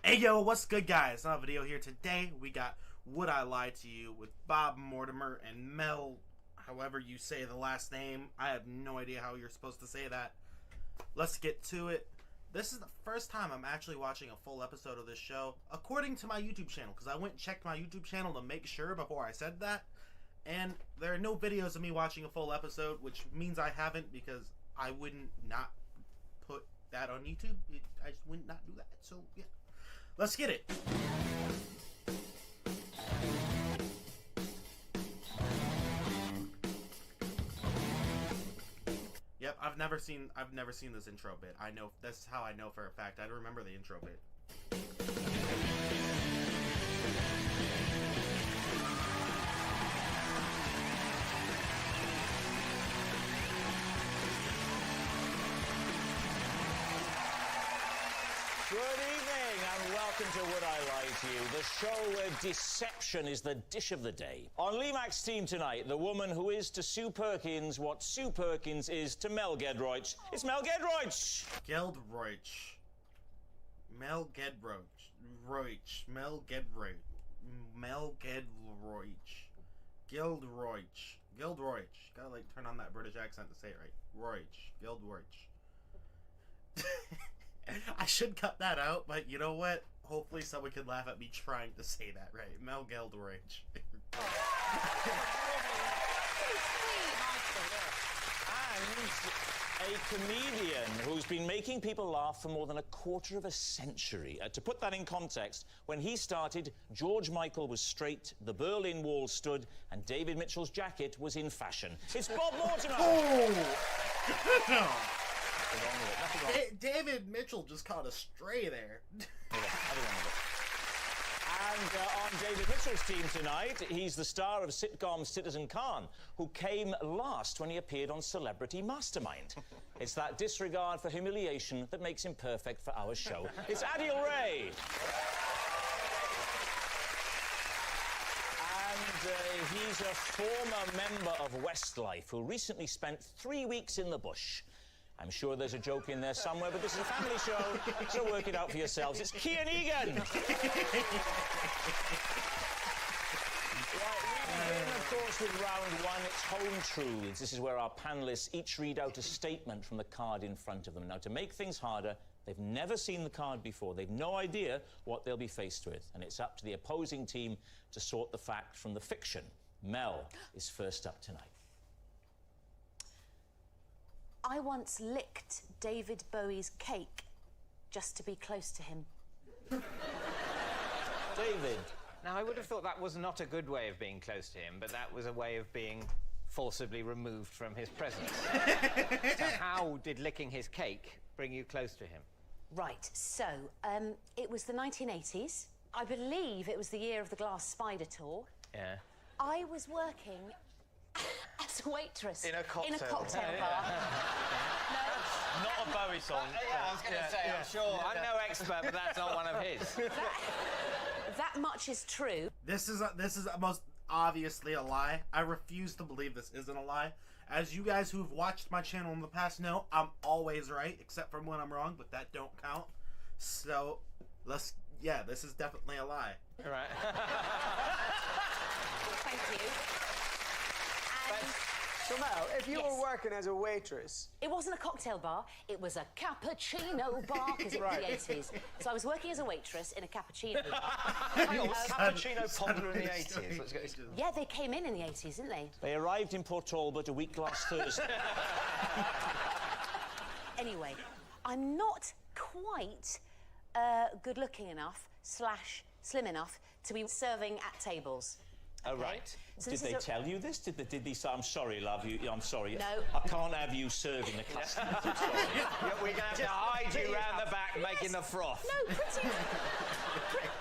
Hey yo, what's good guys? Another video here today. We got Would I Lie to You with Bob Mortimer and Mel, however you say the last name. I have no idea how you're supposed to say that. Let's get to it. This is the first time I'm actually watching a full episode of this show, according to my YouTube channel, because I went and checked my YouTube channel to make sure before I said that, and there are no videos of me watching a full episode, which means I haven't, because I wouldn't not put that on YouTube. I just wouldn't not do that, so yeah. Let's get it. Yep, I've never seen this intro bit. I know this is how I know for a fact. I remember the intro bit. Good evening and welcome to Would I Lie to You, the show where deception is the dish of the day. On Lee Mac's team tonight, the woman who is to Sue Perkins what Sue Perkins is to Mel Gedroych. It's Mel Gedroych! Geldroych. Mel Gedroych. Mel Gedroych. Mel Gedroych. Geldroych. Geldroych. Gotta like turn on that British accent to say it right. Roych. Geldroich. I should cut that out, but you know what? Hopefully someone can laugh at me trying to say that right. Mel Gedroych. And a comedian who's been making people laugh for more than a quarter of a century. To put that in context, when he started, George Michael was straight, the Berlin Wall stood, and David Mitchell's jacket was in fashion. It's Bob Mortimer! Oh! David Mitchell just caught a stray there. And on David Mitchell's team tonight, he's the star of sitcom Citizen Khan, who came last when he appeared on Celebrity Mastermind. It's that disregard for humiliation that makes him perfect for our show. It's Adil Ray. And he's a former member of Westlife who recently spent 3 weeks in the bush. I'm sure there's a joke in there somewhere, but this is a family show, so work it out for yourselves. It's Kian Egan! Right, we begin, of course, with round one. It's Home Truths. This is where our panellists each read out a statement from the card in front of them. Now, to make things harder, they've never seen the card before. They've no idea what they'll be faced with, and it's up to the opposing team to sort the fact from the fiction. Mel is first up tonight. I once licked David Bowie's cake just to be close to him. David. Now, I would have thought that was not a good way of being close to him, but that was a way of being forcibly removed from his presence. So how did licking his cake bring you close to him? Right, so, it was the 1980s. I believe it was the year of the Glass Spider tour. Yeah. I was working as a waitress in a cocktail bar. Not a Bowie song. Yeah, I was going to say, I'm sure. I'm no expert, but that's not one of his. That much is true. This is most obviously a lie. I refuse to believe this isn't a lie. As you guys who've watched my channel in the past know, I'm always right, except for when I'm wrong, but that don't count. So, this is definitely a lie. All right. Thank you. So Mel, if you were working as a waitress... It wasn't a cocktail bar, it was a cappuccino bar, because it was the 80s. So I was working as a waitress in a cappuccino bar. Cappuccino popular in the 80s. Yeah, they came in the 80s, didn't they? They arrived in Port Talbot a week last Thursday. Anyway, I'm not quite good-looking enough / slim enough to be serving at tables. Oh, right. So did they tell you this? Did they say, I'm sorry, love, I'm sorry. No. I can't have you serving the customers, I'm sorry. We're going to have to hide you round the back making the froth. No,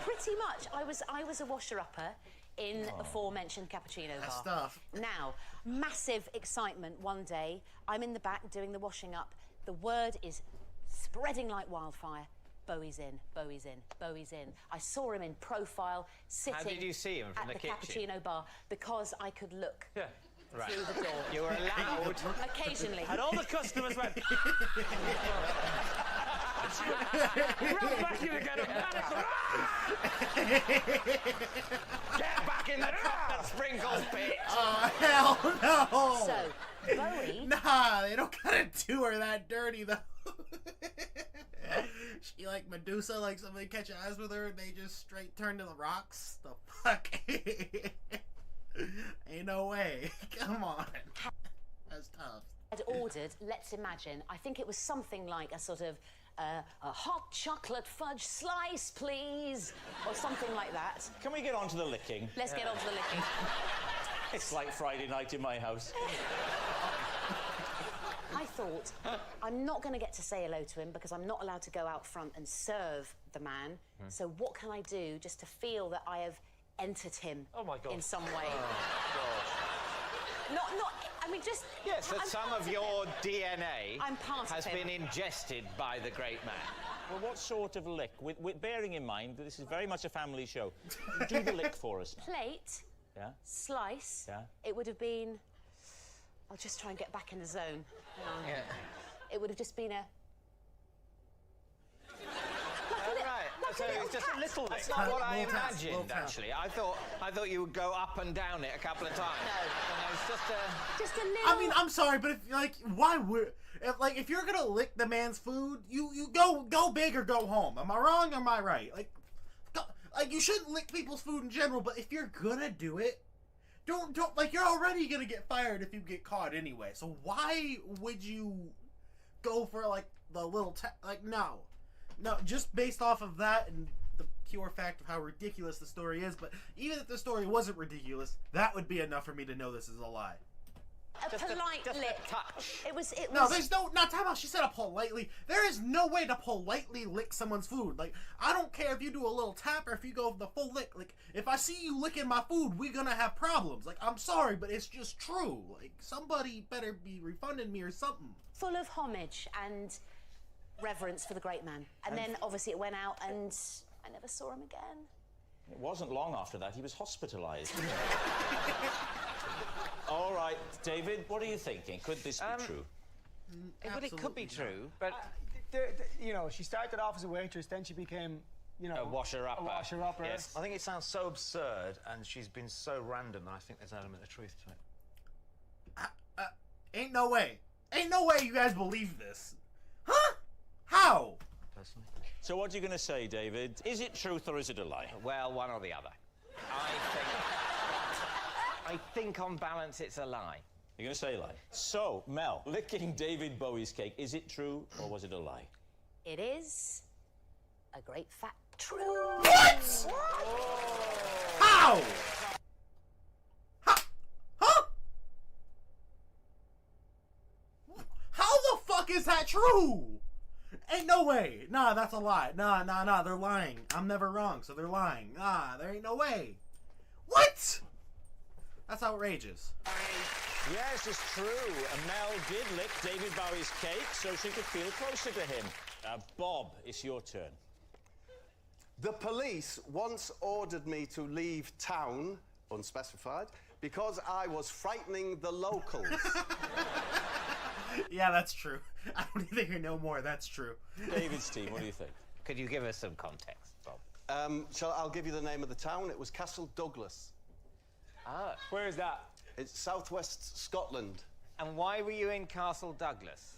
pretty much. I was a washer-upper in aforementioned cappuccino bar. Stuff. Now, massive excitement one day. I'm in the back doing the washing up. The word is spreading like wildfire. Bowie's in, Bowie's in, Bowie's in. I saw him in profile, sitting How did you see him from at the the kitchen? cappuccino bar, because I could look through the door. You were allowed. Occasionally. And all the customers went... Run back in again, get back in the sprinkles pit! Oh, hell no! So, Bowie... Nah, they don't gotta do her that dirty, though. She like Medusa, like somebody catch eyes with her and they just straight turn to the rocks? The fuck? Ain't no way. Come on. That's tough. Had ordered, let's imagine, I think it was something like a sort of a hot chocolate fudge slice, please, or something like that. Can we get on to the licking? Let's get on to the licking. It's like Friday night in my house. I thought, I'm not going to get to say hello to him because I'm not allowed to go out front and serve the man. So what can I do just to feel that I have entered him in some way? Not, I mean, just... Yes, that some of your DNA I'm part has of him. been ingested by the great man. Well, what sort of lick? With bearing in mind that this is very much a family show, do the lick for us. Plate, Yeah? slice, Yeah. it would have been... I'll just try and get back in the zone. Yeah. It would have just been a... Right, so it's just a little lick. That's not what I imagined, actually. I thought you would go up and down it a couple of times. No. It's just Just a little... I mean, I'm sorry, but why would... If you're gonna lick the man's food, you go big or go home. Am I wrong or am I right? Like, you shouldn't lick people's food in general, but if you're gonna do it, don't, like, you're already gonna get fired if you get caught anyway. So why would you go for, like, the little, no. No, just based off of that and the pure fact of how ridiculous the story is, but even if the story wasn't ridiculous, that would be enough for me to know this is a lie. A polite lick. a touch. It was... No, there's no... Not time out. She said a politely. There is no way to politely lick someone's food. Like, I don't care if you do a little tap or if you go the full lick. Like, if I see you licking my food, we're gonna have problems. Like, I'm sorry, but it's just true. Like, somebody better be refunding me or something. Full of homage and reverence for the great man. And then, obviously, it went out and I never saw him again. It wasn't long after that he was hospitalised. All right, David, what are you thinking? Could this be true? Well, it could be true, but... You know, she started off as a waitress, then she became, you know... A washer-upper. A washer-upper. Yes. I think it sounds so absurd, and she's been so random that I think there's an element of truth to it. Ain't no way. Ain't no way you guys believe this. Huh? How? Personally. So what are you going to say, David? Is it truth or is it a lie? Well, one or the other. I think on balance it's a lie. You're going to say a lie. So, Mel, licking David Bowie's cake, is it true or was it a lie? It is a great fat true. What? How? Huh? How the fuck is that true? Ain't no way. Nah, that's a lie. Nah, they're lying. I'm never wrong, so they're lying. Nah, there ain't no way. What? That's outrageous. Yes, it's true. Mel did lick David Bowie's cake so she could feel closer to him. Bob, it's your turn. The police once ordered me to leave town, unspecified, because I was frightening the locals. Yeah, that's true. I don't need to hear no more. That's true. David's team, what do you think? Could you give us some context, Bob? I'll give you the name of the town. It was Castle Douglas. Ah. Where is that? It's southwest Scotland. And why were you in Castle Douglas?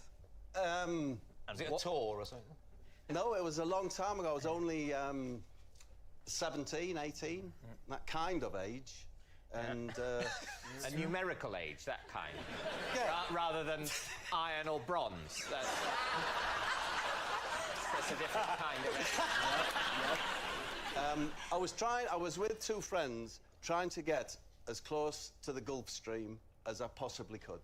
Was it a tour or something? No, it was a long time ago. I was only 17, 18, that kind of age. And A numerical age, that kind. Yeah. Rather than iron or bronze. That's a different kind of it. I was with two friends trying to get as close to the Gulf Stream as I possibly could.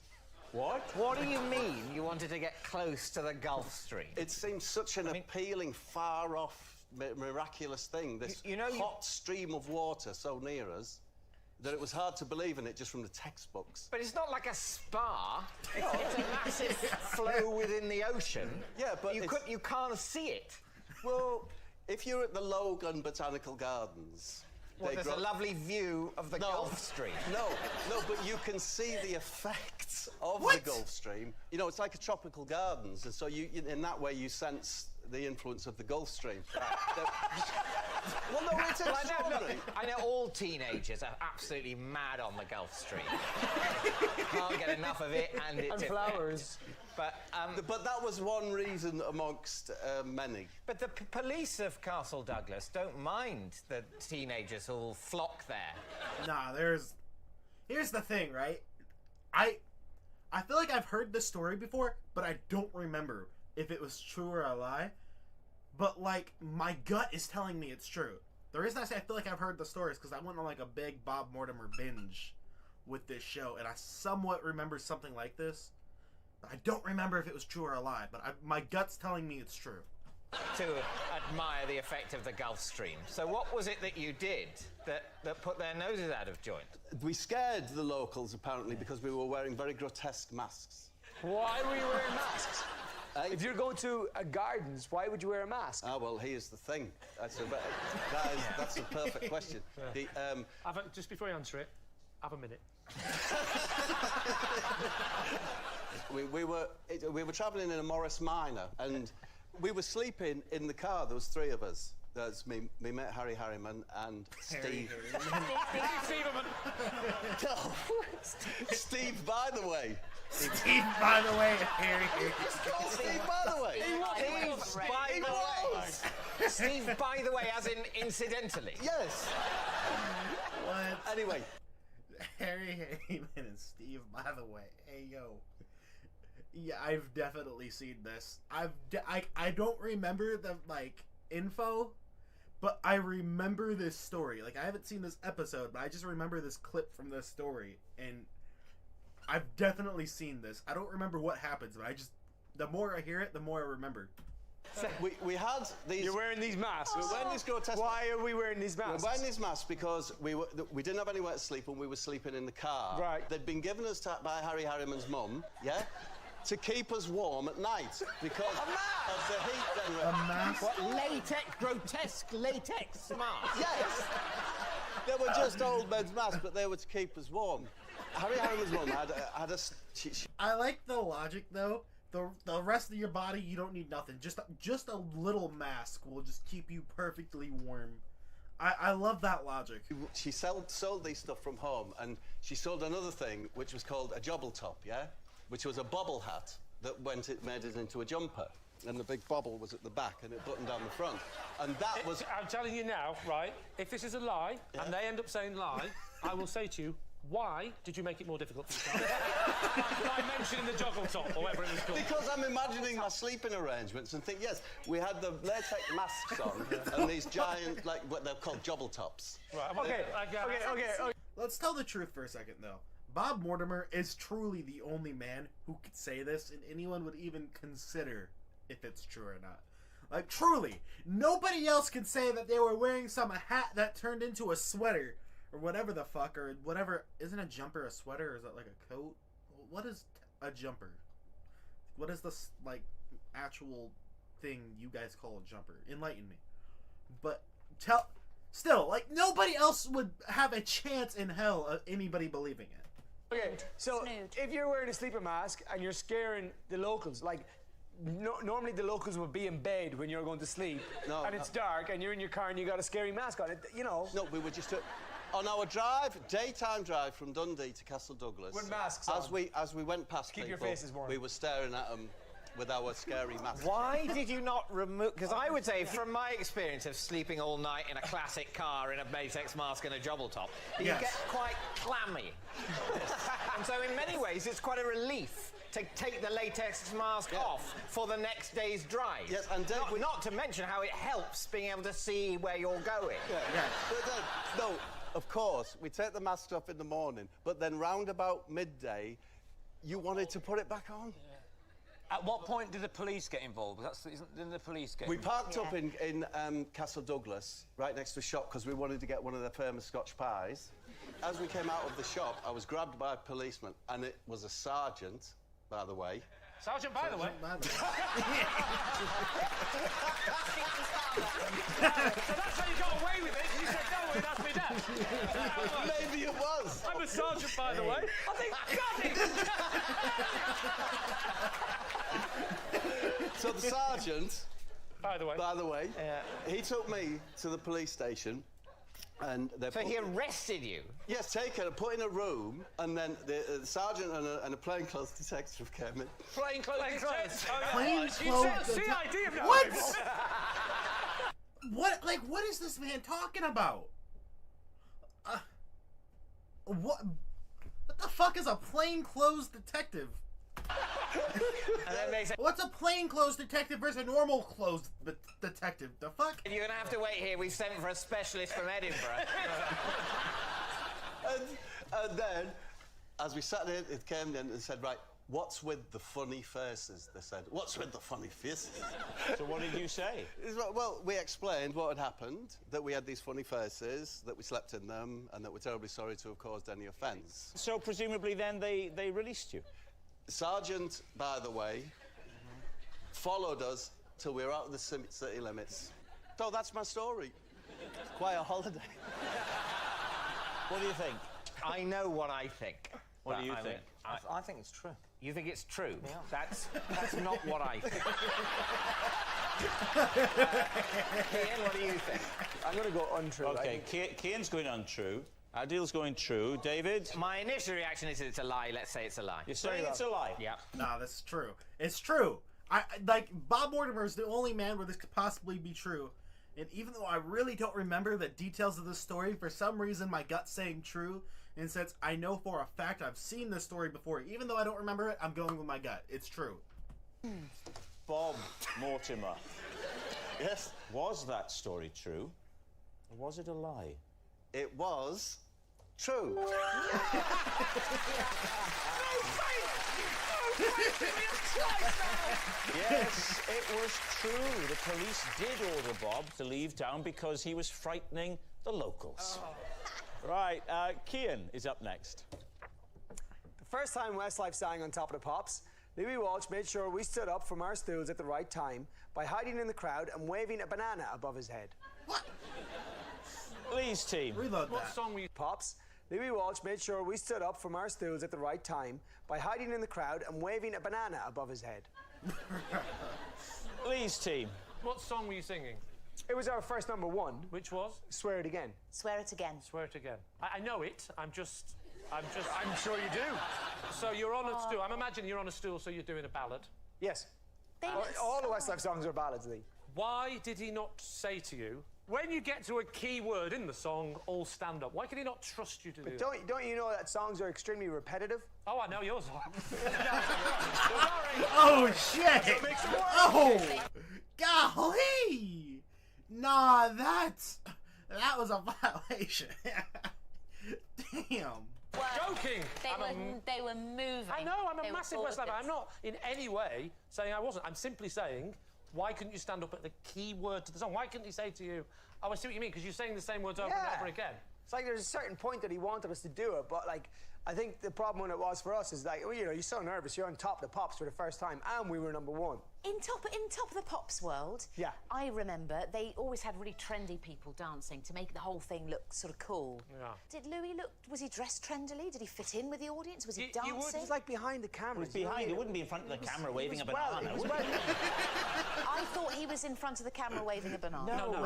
What? What do you mean you wanted to get close to the Gulf Stream? It seemed such an appealing, far-off, miraculous thing, this hot stream of water so near us, that it was hard to believe in it just from the textbooks. But it's not like a spa. It's a massive flow within the ocean. Yeah, but you can't see it. Well, if you're at the Logan Botanical Gardens... Well, there's a lovely view of the Gulf Stream. No, but you can see the effects of the Gulf Stream. You know, it's like a tropical gardens, and so in that way you sense the influence of the Gulf Stream. Well, no, it's extraordinary. I know all teenagers are absolutely mad on the Gulf Stream. Can't get enough of it, and flowers. But that was one reason amongst many. But the police of Castle Douglas don't mind the teenagers who'll flock there. Nah, here's the thing, right? I feel like I've heard this story before, but I don't remember if it was true or a lie. But, like, my gut is telling me it's true. The reason I say I feel like I've heard the story is because I went on, like, a big Bob Mortimer binge with this show, and I somewhat remember something like this. But I don't remember if it was true or a lie, but my gut's telling me it's true. To admire the effect of the Gulf Stream. So what was it that you did that put their noses out of joint? We scared the locals, apparently, because we were wearing very grotesque masks. Why were you wearing masks? If you're going to gardens, why would you wear a mask? Ah, well, here's the thing. That's a perfect question. Just before you answer it, have a minute. we were travelling in a Morris Minor, and we were sleeping in the car. There was three of us. There's me mate Harry Harriman and Steve. No, Steve, by the way. Steve, by the way, Harry. Steve, by the way. Steve, by the way, as in incidentally. Yes. What? Anyway. Harry Harriman and Steve, by the way. Hey, yo. Yeah, I've definitely seen this. I don't remember the, like, info, but I remember this story. Like, I haven't seen this episode, but I just remember this clip from this story, and I've definitely seen this. I don't remember what happens, but the more I hear it, the more I remember. We had these... You're wearing these masks. We're wearing these grotesque... Why are we wearing these masks? We're wearing these masks because we didn't have anywhere to sleep and we were sleeping in the car. Right. They'd been given us by Harry Harriman's mum, yeah? To keep us warm at night because of the heat. A mask? What, latex, grotesque latex mask? Yes. They were just old men's masks, but they were to keep us warm. Harry Harriman's mum had a... I like the logic, though. The rest of your body, you don't need nothing. Just a little mask will just keep you perfectly warm. I love that logic. She sold these stuff from home, and she sold another thing, which was called a jobble top, yeah? Which was a bobble hat that made it into a jumper. And the big bobble was at the back, and it buttoned down the front. And that was... I'm telling you now, right, if this is a lie, and they end up saying lie, I will say to you, why did you make it more difficult for yourself? By mentioning the joggle top, or whatever it was called. Because I'm imagining my sleeping arrangements and think, yes, we had the latex masks on and these giant, like, what they're called jobble tops. Right, Okay. Let's tell the truth for a second, though. Bob Mortimer is truly the only man who could say this, and anyone would even consider if it's true or not. Like, truly, nobody else can say that they were wearing some hat that turned into a sweater, or whatever the fuck, or whatever. Isn't a jumper a sweater, or is that like a coat? What is a jumper? What is this, like, actual thing you guys call a jumper? Enlighten me. But, still, like, nobody else would have a chance in hell of anybody believing it. Okay, so Snood. if you're wearing a sleeper mask and you're scaring the locals, like, normally the locals would be in bed when you're going to sleep, and it's dark, and you're in your car and you got a scary mask on it, you know. No, we were just... on our daytime drive from Dundee to Castle Douglas... With masks as on. as we went past Keep people, your faces warm. we were staring at them with our scary masks. Why did you not remove... Because I would say, from my experience of sleeping all night in a classic car in a latex mask and a jobble top, you get quite clammy. And so in many ways, it's quite a relief to take the latex mask off for the next day's drive. Yes, and not to mention how it helps being able to see where you're going. But no, of course, we take the mask off in the morning, but then round about midday, you wanted to put it back on. At what point did the police get involved? Didn't the police get involved? We parked up in Castle Douglas, right next to a shop, because we wanted to get one of their famous Scotch pies. As we came out of the shop, I was grabbed by a policeman, and it was a sergeant, by the way. Sergeant, by the way. By the way. So that's how you got away with it. You said, no, that's me, Dad. Maybe it was. I'm a sergeant, by the way. I think, got it! So the sergeant By the way. By the way, he took me to the police station, and So he arrested you? Yes, taken and put in a room, and then the sergeant and a plainclothes detective came in. Plainclothes detective. Plainclothes CID of What? What? Like, what is this man talking about? What the fuck is a plainclothes detective? And then they said, What's a plainclothes detective versus a normal clothes detective? The fuck? you're going to have to wait here. We've sent for a specialist from Edinburgh. And then, as we sat in, it came in and said, right, what's with the funny faces? They said, what's with the funny faces? So what did you say? Well, we explained what had happened, that we had these funny faces, that we slept in them, and that we're terribly sorry to have caused any offence. So presumably then they released you? Sergeant, by the way, followed us till we were out of the city limits. So that's my story. Quite a holiday. What do you think? I know what I think. What do you think? I think it's true. You think it's true? Yeah. That's not what I think. Kian, what do you think? I'm going to go untrue. Okay, Kian's going untrue. Adil's going true. David? My initial reaction is it's a lie. Let's say it's a lie. You're saying it's a lie? Yeah. Nah, that's true. It's true. I like Bob Mortimer is the only man where this could possibly be true. And even though I really don't remember the details of the story, for some reason my gut's saying true. And since I know for a fact I've seen this story before, even though I don't remember it, I'm going with my gut. It's true. Bob Mortimer. Yes? Was that story true? Or was it a lie? It was true. Yes, it was true. The police did order Bob to leave town because he was frightening the locals. Right, Kian is up next. The first time Westlife sang on Top of the Pops, Louis Walsh made sure we stood up from our stools at the right time by hiding in the crowd and waving a banana above his head. What? Lee's team. Reload What that. song were you... Pops, Louis Walsh made sure we stood up from our stools at the right time by hiding in the crowd and waving a banana above his head. Lee's team. What song were you singing? It was our first number one. Which was? Swear it again. Swear it again. Swear it again. I know it. I'm sure you do. So you're on a stool. I'm imagining you're on a stool, so you're doing a ballad. Yes. They All the Westlife songs are ballads, Lee. Why did he not say to you, when you get to a key word in the song, all stand up? Why could he not trust you to do that? Don't you know that songs are extremely repetitive? Oh, I know yours are. Oh shit! Oh, golly! Nah, that was a violation. Damn. Joking! They were moving. I know, I'm They a were massive full Westlife. of I'm not in any way saying I wasn't. I'm simply saying, why couldn't you stand up at the key word to the song? Why couldn't he say to you, oh, I see what you mean, because you're saying the same words over and over again. It's like there's a certain point that he wanted us to do it, but like, I think the problem when it was for us is like, well, you know, you're so nervous, you're on Top of the Pops for the first time, and we were number one. In top of the Pops world, Yeah. I remember they always had really trendy people dancing to make the whole thing look sort of cool. Yeah. Did Louis look? Was he dressed trendily? Did he fit in with the audience? Was he You dancing? would- He was like behind the camera. Behind, he wouldn't be in front of the camera waving a Well, banana, he was would he? I thought he was in front of the camera waving a banana. No.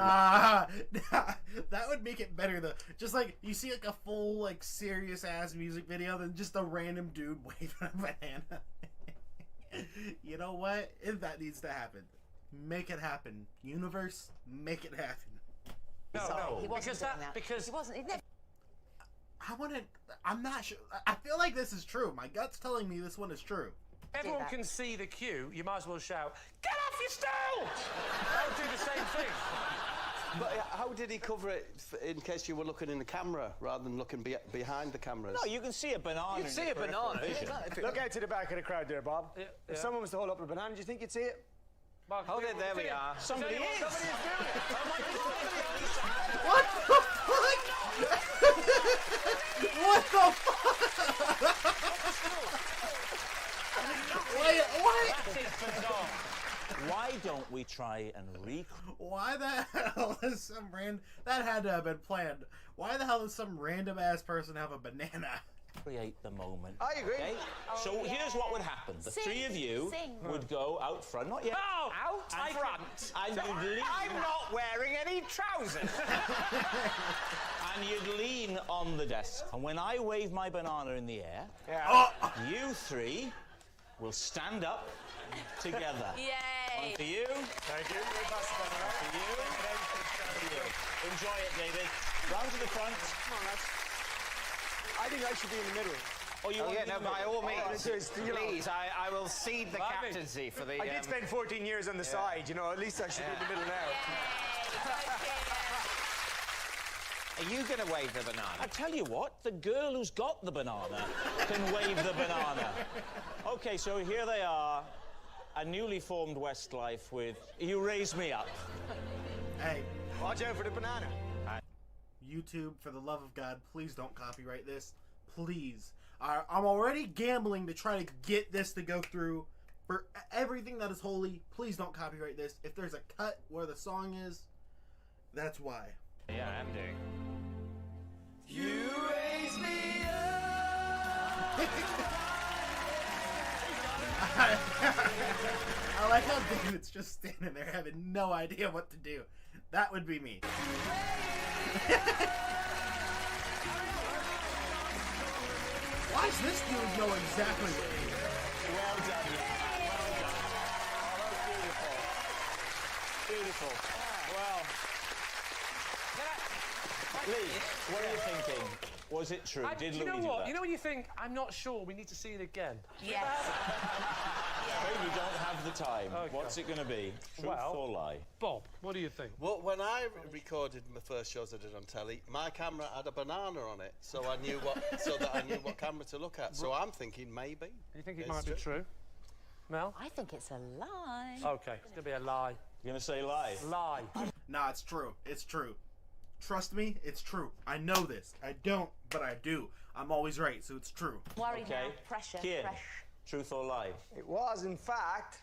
That would make it better though. Just like you see like a full like serious ass music video, then just a random dude waving a banana. You know what? If that needs to happen, make it happen. Universe, make it happen. No, He wasn't because doing that, that. because He wasn't. He never. I'm not sure. I feel like this is true. My gut's telling me this one is true. everyone that. can see the cue, you might as well shout, get off your stool! I'll do the same thing. But how did he cover it in case you were looking in the camera rather than looking behind the cameras? No, you can see a banana. You can see a banana. Look out to the back of the crowd there, Bob. Yeah, If yeah. someone was to hold up a banana, do you think you'd see it? Mark, Hold it, there we are. Somebody is. What the fuck? What the fuck? Wait, what? That is bizarre. Why don't we try and Why the hell is some that had to have been planned. Why the hell does some random ass person have a banana? create the moment. I agree. Okay? So here's what would happen. The three of you would go out front. Not yet. Oh! Out front. And you'd lean. I'm not wearing any trousers. And you'd lean on the desk. And when I wave my banana in the air, you three will stand up together. Yay! One for you. Thank you. One for you. For you. Enjoy it, David. Round to the front. Come on, lads. I think I should be in the middle. Oh, you want Yeah, to no, do by it? all means. you know. Please, I will cede the Bobby. captaincy for the... I did spend 14 years on the side, you know, at least I should be in the middle now. Are you going to wave the banana? I tell you what, the girl who's got the banana can wave the banana. Okay, so here they are, a newly formed Westlife with You Raise Me Up. Hey, Watch out for the banana. YouTube, for the love of God, please don't copyright this. Please. I'm already gambling to try to get this to go through. For everything that is holy, please don't copyright this. If there's a cut where the song is, that's why. Yeah, I am doing. You raise me up. I like how David's just standing there having no idea what to do. That would be me. Why does this dude know exactly what he is? Well done, yeah. Well done. Oh, that was beautiful. Beautiful. Well, Lee, what are you thinking? Was it true? Did you know Louis do what? that? You know when you think, I'm not sure, we need to see it again? Yes. Afraid we don't have the time. Okay. What's it going to be? Truth or lie? Bob, what do you think? Well, when I recorded my first shows I did on telly, my camera had a banana on it, so I knew what camera to look at. So I'm thinking maybe. You think it it's might be true? Mel? I think it's a lie. Okay, it's going to be a lie. You're going to say lie? Lie. Nah, it's true. It's true. Trust me, it's true. I know this. I don't, but I do. I'm always right, so it's true. Worried Okay. now. Pressure. Kian, Fresh. truth or lie? It was, in fact,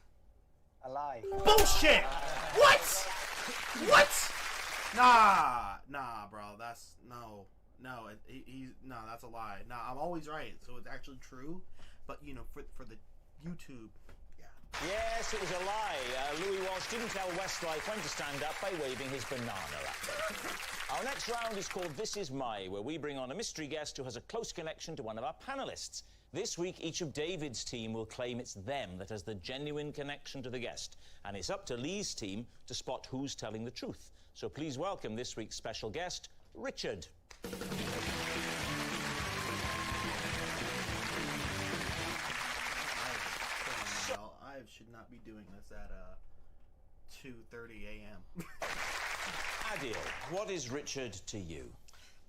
a lie. Bullshit! What? What? Nah, bro. That's no. No, that's a lie. Nah, I'm always right, so it's actually true. But you know, for the YouTube, yeah. Yes, it was a lie. Louis Walsh didn't tell Westlife when to stand up by waving his banana at them. Our next round is called This Is My, where we bring on a mystery guest who has a close connection to one of our panellists. This week, each of David's team will claim it's them that has the genuine connection to the guest. And it's up to Lee's team to spot who's telling the truth. So please welcome this week's special guest, Richard. Well, I should not be doing this at 2:30 a.m. Adil, what is Richard to you?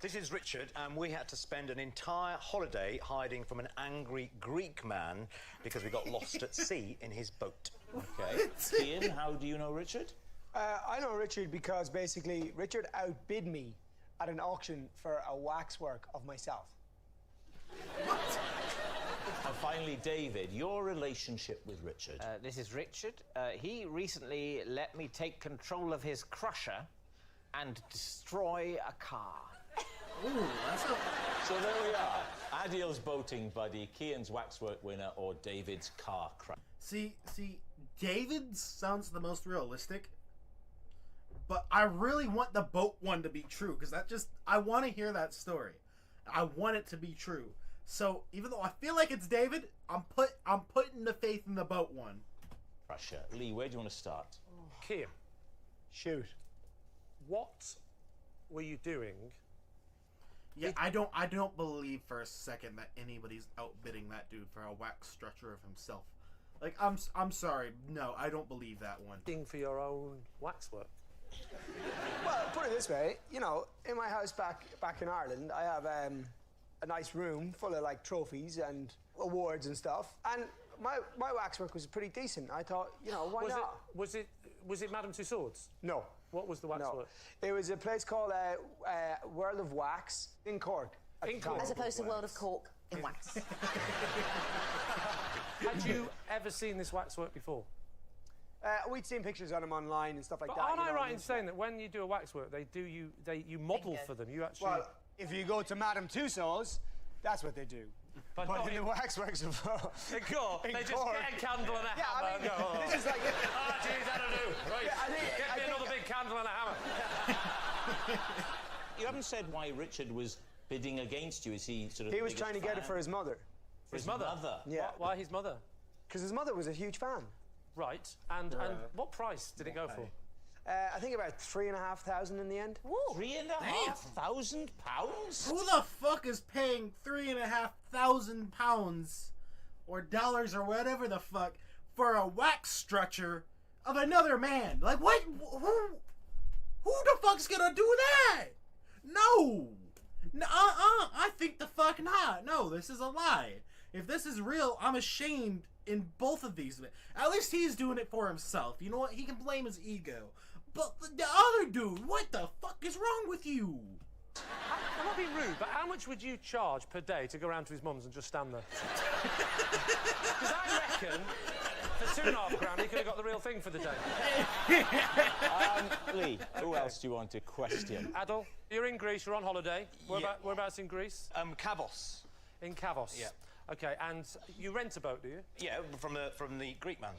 This is Richard, and we had to spend an entire holiday hiding from an angry Greek man because we got lost at sea in his boat. Okay. Kian, how do you know Richard? I know Richard because basically Richard outbid me at an auction for a waxwork of myself. And finally, David, your relationship with Richard. This is Richard. He recently let me take control of his crusher and destroy a car. Ooh, that's a... So there we are. Adil's boating buddy, Kian's waxwork winner, or David's car crash. See, David's sounds the most realistic, but I really want the boat one to be true, because I want to hear that story. I want it to be true. So even though I feel like it's David, I'm putting the faith in the boat one. Crusher. Lee, where do you want to start? Kian, Shoot. what were you doing? Yeah, I don't believe for a second that anybody's outbidding that dude for a wax structure of himself. Like, I'm sorry, no, I don't believe that one. Thing for your own waxwork? Well, put it this way, you know, in my house back in Ireland, I have a nice room full of like trophies and awards and stuff, and my waxwork was pretty decent. I thought, you know, why not? Was it Madame Tussauds? No. What was the waxwork? No. It was a place called World of Wax in Cork. In Cork? As opposed to World of Cork in wax. Had you ever seen this waxwork before? We'd seen pictures of them online and stuff like But that. aren't you I know, right in saying that when you do a waxwork, you model for them? You actually. Well, if you go to Madame Tussauds, That's what they do. But But not in the waxworks of in Cork, they just Cork. get a candle and a Yeah, hammer I and mean, go, this is like... ah, geez, that'll do. Right, Yeah, I get me think- another big candle and a hammer. You haven't said why Richard was bidding against you. Is he sort of He was biggest trying to get it fan? for his mother. For his mother? Yeah. Why his mother? Because his mother was a huge fan. Right, and what price did it go for? I think about 3,500 in the end. £3,500? Who the fuck is paying £3,500 or dollars or whatever the fuck for a wax structure of another man? Like what? Who the fuck's gonna do that? No. I think the fuck not. No, this is a lie. If this is real, I'm ashamed in both of these. At least he's doing it for himself. You know what? He can blame his ego. But the other dude, what the fuck is wrong with you? I'm not being rude, but how much would you charge per day to go around to his mum's and just stand there? Because I reckon for £2.5 he could have got the real thing for the day. Lee, who else do you want to question? Adel, you're in Greece, you're on holiday. Whereabouts in Greece? Kavos. In Kavos. Yeah. Okay, and you rent a boat, do you? Yeah, from the Greek man.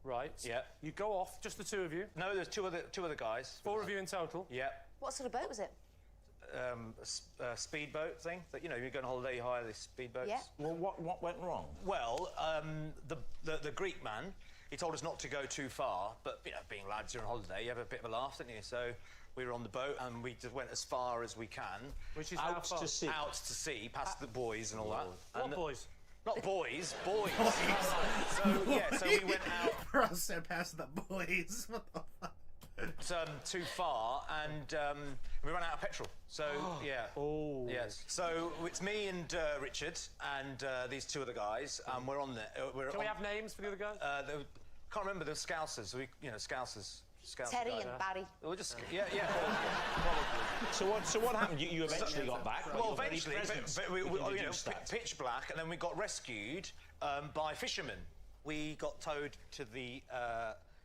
Right. Yeah. You go off, just the two of you. No, there's two other guys. 4 of you in total. Yeah. What sort of boat was it? A speedboat thing. That, you know, you go on holiday, you hire these speedboats. Yeah. Well, what went wrong? Well, the Greek man, he told us not to go too far, but you know, being lads, you're on holiday, you have a bit of a laugh, don't you? So we were on the boat and we just went as far as we can. Which is how Out far? to sea. Out to sea, past the buoys and all that. What And boys? Not boys, boys. So yeah, so we went out. Bro said past the boys. What the fuck? Too far, and we ran out of petrol. So yeah. Oh. Yes. So it's me and Richard and these two other guys, and we're on there. Can we have names for the other guys? Can't remember the Scousers. Scousers. Terry and Barry. We'll just probably. So what happened? You eventually got back. Right? Well, You're very eventually, present. but we You you know, deduced that. pitch black, and then we got rescued by fishermen. We got towed to the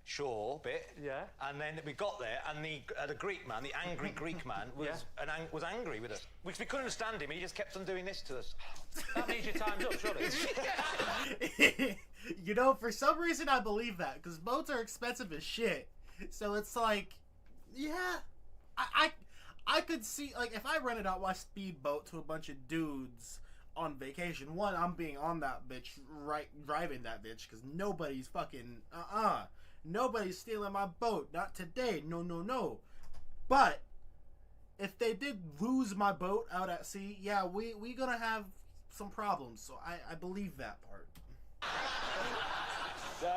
shore bit. Yeah. And then we got there, and the Greek man, the angry Greek man, was angry with us. We couldn't understand him. He just kept on doing this to us. That means your time's up, surely. You know, for some reason I believe that, because boats are expensive as shit. So it's like, yeah, I could see, like, if I rented out my speedboat to a bunch of dudes on vacation, one, I'm being on that bitch, right, driving that bitch, because nobody's fucking, nobody's stealing my boat, not today, no. But, if they did lose my boat out at sea, yeah, we gonna have some problems, so I believe that part.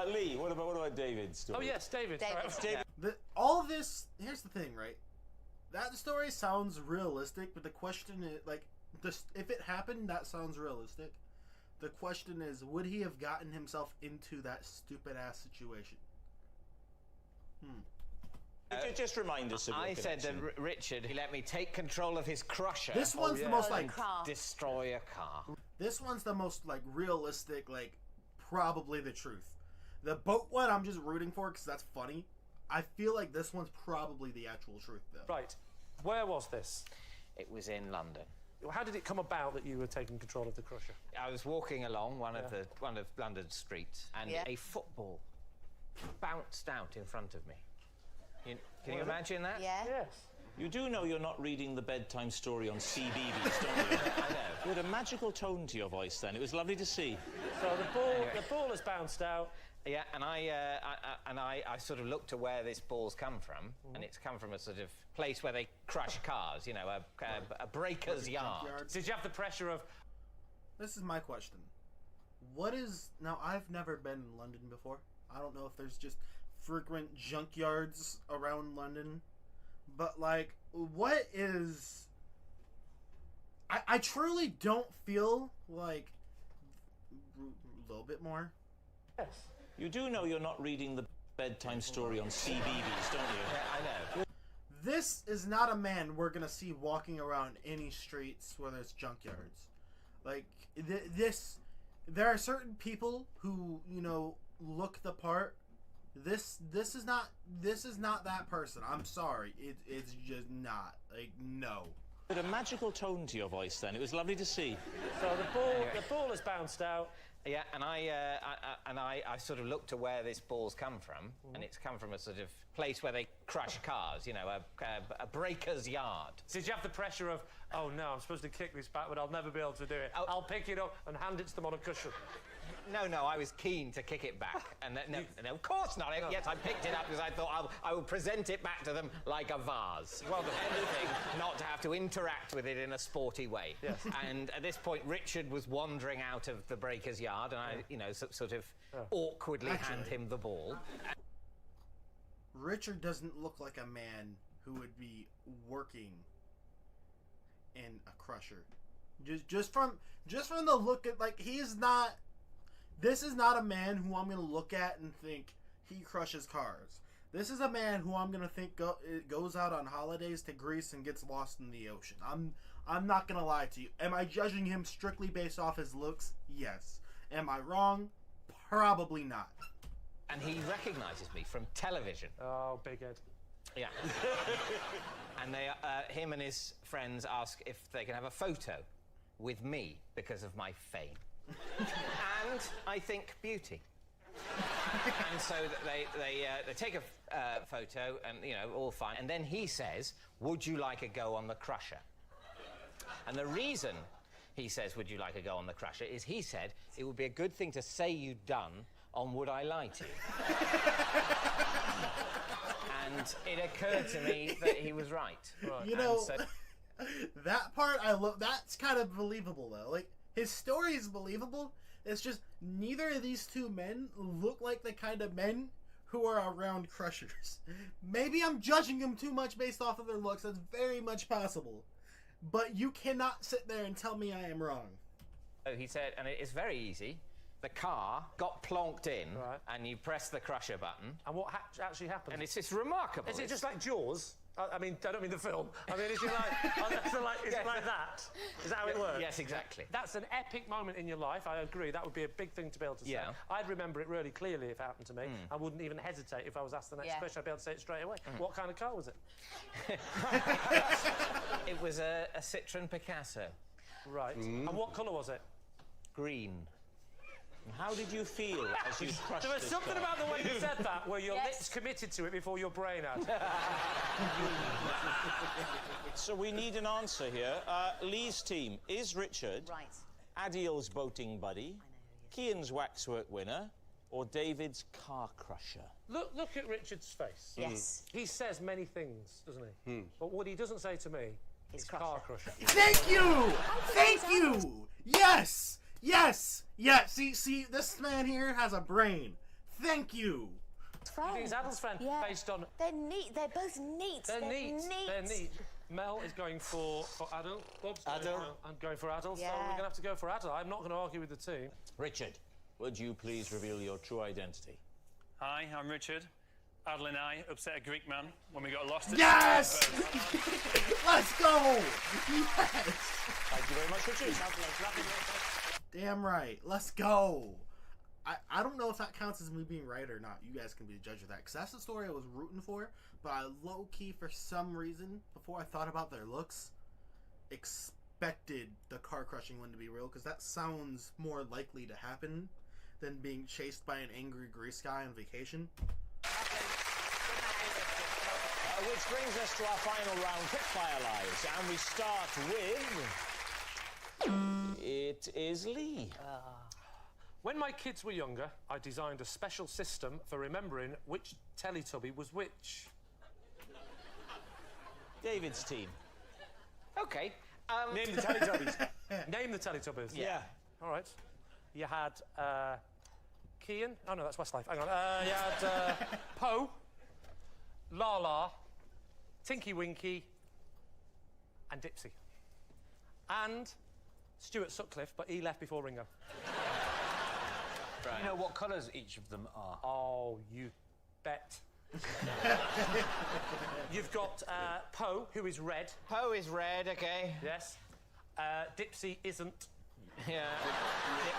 Lee, what about David's story? Oh yes, David. David. Sorry. All of this, here's the thing, right? That story sounds realistic, but the question is, like, if it happened, that sounds realistic. The question is, would he have gotten himself into that stupid-ass situation? Just remind us of your I said to connection. Richard, he let me take control of his crusher. This one's the most, like, Car. destroy a car. this one's the most, like, realistic, like, probably the truth. The boat one, I'm just rooting for because that's funny. I feel like this one's probably the actual truth, though. Right. Where was this? It was in London. How did it come about that you were taking control of the crusher? I was walking along one of London's streets, and Yeah. a football bounced out in front of me. Can you imagine that? Yeah. Yes. You do know you're not reading the bedtime story on CBeebies, don't you? I know. You had a magical tone to your voice then. It was lovely to see. So the ball has bounced out. Yeah, and I sort of looked to where this ball's come from, and it's come from a sort of place where they crush cars, you know, a breaker's yard. Did you have the pressure of? This is my question. Now, I've never been in London before. I don't know if there's just frequent junkyards around London. But, like, what is... I truly don't feel like... A little bit more. Yes. You do know you're not reading the bedtime story on CBeebies, don't you? I know. This is not a man we're gonna see walking around any streets where there's junkyards. Like, there are certain people who, you know, look the part. This is not that person. I'm sorry. It's just not. Like, no. But a magical tone to your voice then. It was lovely to see. So the ball has bounced out. Yeah, and I sort of looked to where this ball's come from, and it's come from a sort of place where they crush cars, you know, a breaker's yard. Did you have the pressure of, oh no, I'm supposed to kick this back, but I'll never be able to do it. I'll pick it up and hand it to them on a cushion. No, I was keen to kick it back. And no, of course not. No. Yes, I picked it up because I thought I will present it back to them like a vase. Well, anything not to have to interact with it in a sporty way. Yes. And at this point, Richard was wandering out of the breaker's yard, and I, you know, sort of awkwardly hand him the ball. Richard doesn't look like a man who would be working in a crusher. Just from the look at, like, he's not. This is not a man who I'm gonna look at and think he crushes cars. This is a man who I'm gonna think goes out on holidays to Greece and gets lost in the ocean. I'm not gonna lie to you. Am I judging him strictly based off his looks? Yes. Am I wrong? Probably not. And he recognises me from television. Oh, big head. Yeah. And him and his friends ask if they can have a photo with me because of my fame. And I think beauty. And so they take a photo, and, you know, all fine. And then he says, would you like a go on the crusher? And the reason he says, would you like a go on the crusher, is he said it would be a good thing to say you'd done on Would I Lie to You? And it occurred to me that he was right. You know, that part I love. That's kind of believable, though. Like, his story is believable. It's just neither of these two men look like the kind of men who are around crushers. Maybe I'm judging them too much based off of their looks. That's very much possible. But you cannot sit there and tell me I am wrong. So he said, and it's very easy. The car got plonked in, and you press the crusher button. And what actually happened? And it's remarkable. Is it just like Jaws? I mean, I don't mean the film. I mean, is it like that? Is that how it works? Yes, exactly. That's an epic moment in your life. I agree. That would be a big thing to be able to say. I'd remember it really clearly if it happened to me. I wouldn't even hesitate if I was asked the next question. I'd be able to say it straight away. What kind of car was it? It was a Citroën Picasso. Right. And what colour was it? Green. How did you feel as you crushed There was this something car? about the way you said that, where your lips committed to it before your brain had. So we need an answer here. Lee's team, is Richard Adil's boating buddy, Kian's waxwork winner, or David's car crusher? Look at Richard's face. Yes. He says many things, doesn't he? But what he doesn't say to me is car crusher. Thank you! Thank you! Yes! Yes! Yes! See, this man here has a brain. Thank you! He's Adil's friend, based on... They're neat. They're both neat. They're neat. They're neat. Mel is going for Adil. Bob's I'm going for Adil, so we're going to have to go for Adil. I'm not going to argue with the team. Richard, would you please reveal your true identity? Hi, I'm Richard. Adil and I upset a Greek man when we got lost at Yes! Let's go! Yes! Thank you very much, Richard. Damn right. Let's go. I don't know if that counts as me being right or not. You guys can be the judge of that. Because that's the story I was rooting for. But I low-key, for some reason, before I thought about their looks, expected the car-crushing one to be real. Because that sounds more likely to happen than being chased by an angry Greece guy on vacation. Which brings us to our final round, Quickfire Lives. And we start with... It is Lee. When my kids were younger, I designed a special system for remembering which Teletubby was which. David's team. OK. Name the Teletubbies. Name the Teletubbies. Yeah. All right. You had Kian. Oh, no, that's Westlife. Hang on. You had Poe, Lala, Tinky Winky, and Dipsy. And Stuart Sutcliffe, but he left before Ringo. Right. You know what colours each of them are? Oh, you bet. You've got Poe, who is red. Poe is red, OK. Yes. Dipsy isn't. Yeah.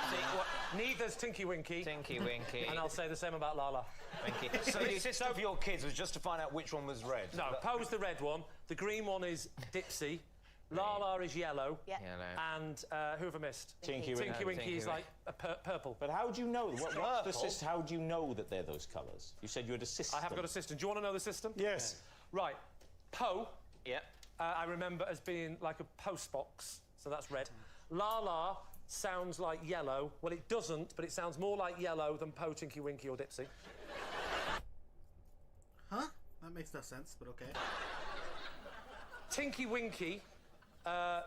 Dipsy. Neither's Tinky Winky. Tinky Winky. And I'll say the same about Lala. Winky. So the system of your kids was just to find out which one was red? No, Poe's the red one. The green one is Dipsy. Lala is yellow. Yeah. And who have I missed? Tinky Winky. Tinky Winky is like a purple. But how do you know? How do you know that they're those colours? You said you had a system. I have got a system. Do you want to know the system? Yes. Right. Po. Yeah. I remember as being like a post box, so that's red. Lala sounds like yellow. Well, it doesn't, but it sounds more like yellow than Po, Tinky Winky or Dipsy. Huh? That makes no sense, but okay. Tinky Winky, I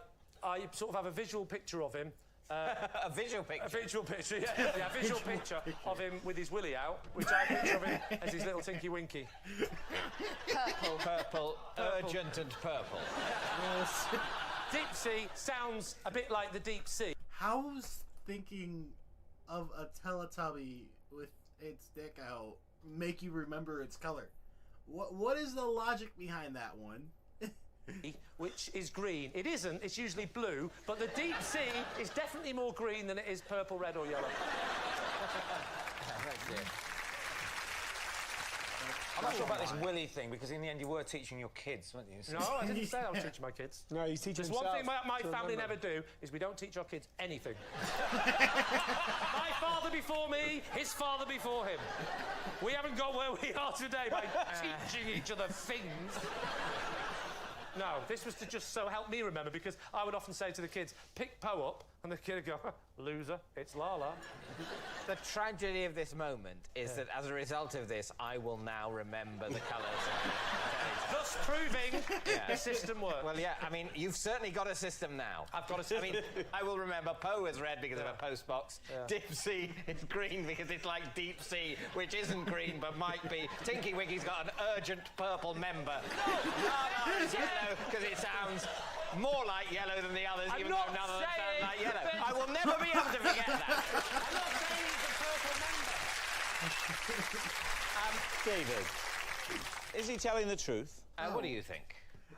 sort of have a visual picture of him. A visual picture? A visual picture, yeah. A visual picture of him with his willy out, which I picture of him as his little Tinky Winky. Purple, urgent and purple. Dipsy sounds a bit like the deep sea. How's thinking of a Teletubby with its dick out make you remember its color? What is the logic behind that one? Which is green. It isn't, it's usually blue, but the deep sea is definitely more green than it is purple, red or yellow. I'm not sure about this willy thing, because in the end you were teaching your kids, weren't you? No, I didn't say I was teaching my kids. No, he's teaching There's one thing my family never do, is we don't teach our kids anything. My father before me, his father before him. We haven't got where we are today by teaching each other things. No, this was to just so help me remember, because I would often say to the kids, pick Po up, and the kid would go, loser, it's Lala. The tragedy of this moment is that as a result of this, I will now remember the colours. Thus proving the system works. Well, yeah, I mean, you've certainly got a system now. I've got a system. I mean, I will remember Po as red because of a post box. Dipsy is green because it's like deep sea, which isn't green but might be. Tinky Winky's got an urgent purple member. Lala is yellow because it sounds more like yellow than the others, even though none of them sound like yellow. I will never be able to forget that. I'm not saying he's a purple member. David, is he telling the truth? What do you think?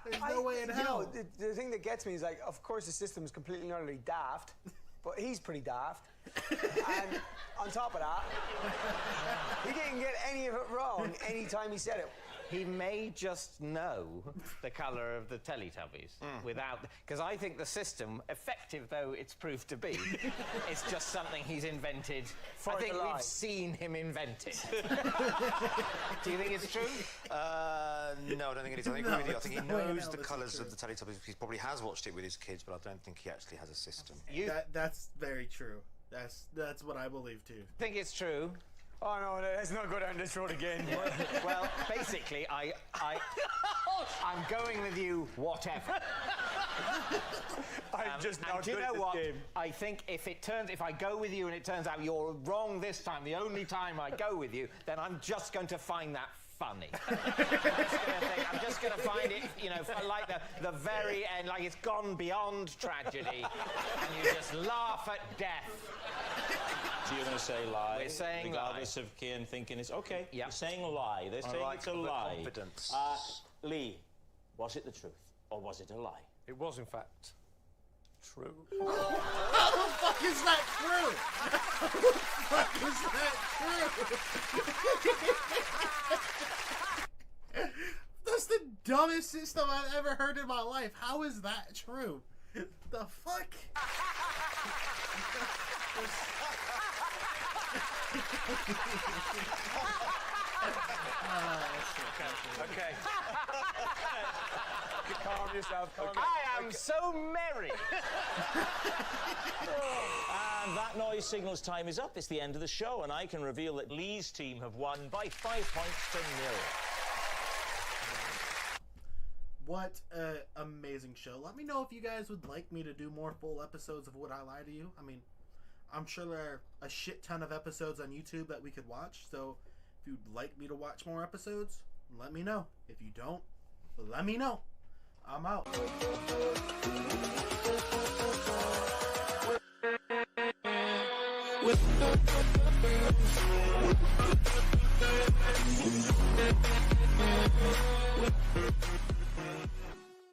There's no way in hell. You know, the thing that gets me is, like, of course the system is completely and utterly daft, but he's pretty daft. And on top of that, he didn't get any of it wrong any time he said it. He may just know the colour of the Teletubbies without... Because I think the system, effective though it's proved to be, is just something he's invented. I think we've seen him invent it. Do you think it's true? No, I don't think it is. I agree with you. I think he knows the colours of the Teletubbies. He probably has watched it with his kids, but I don't think he actually has a system. That's very true. That's what I believe too. Think it's true? Oh no, let's not go down this road again. Well, basically, I'm going with you, whatever. I'm just not do you good know at what? this game. I think if I go with you and it turns out you're wrong this time, the only time I go with you, then I'm just going to find that funny. I'm just going to find it, you know, like the very end, like it's gone beyond tragedy, and you just laugh at death. So you're going to say lie? We're saying regardless of Kian thinking it's okay. Yeah. You're saying lie. They're saying it's a lie. Confidence. Lee, was it the truth or was it a lie? It was, in fact, true. How the fuck is that true? How the fuck is that true? That's the dumbest system I've ever heard in my life. How is that true? The fuck? Okay. Calm yourself, calm yourself. I am so merry. And that noise signals time is up. It's the end of the show, and I can reveal that Lee's team have won by 5 points to 0. What an amazing show. Let me know if you guys would like me to do more full episodes of Would I Lie to You? I mean, I'm sure there are a shit ton of episodes on YouTube that we could watch, so if you'd like me to watch more episodes, let me know. If you don't, let me know. I'm out. With